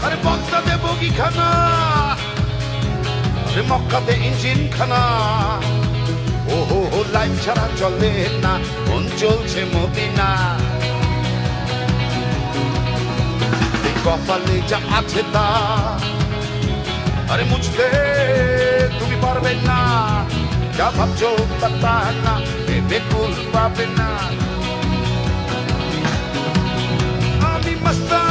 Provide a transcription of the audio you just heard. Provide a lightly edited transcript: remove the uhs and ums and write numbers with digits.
আরে বগদাদে বগি খানা, আরে মক্কাতে ইঞ্জিন খানা। ও হো হো লাইফ ছাড়া চলে না, মন চলছে মদিনা। কপালে যা আছে তা আরে মুছতে তুমি পারবে না, যা ভাবছো তা না, ভেবে কুল পাবে না। আমি মস্তা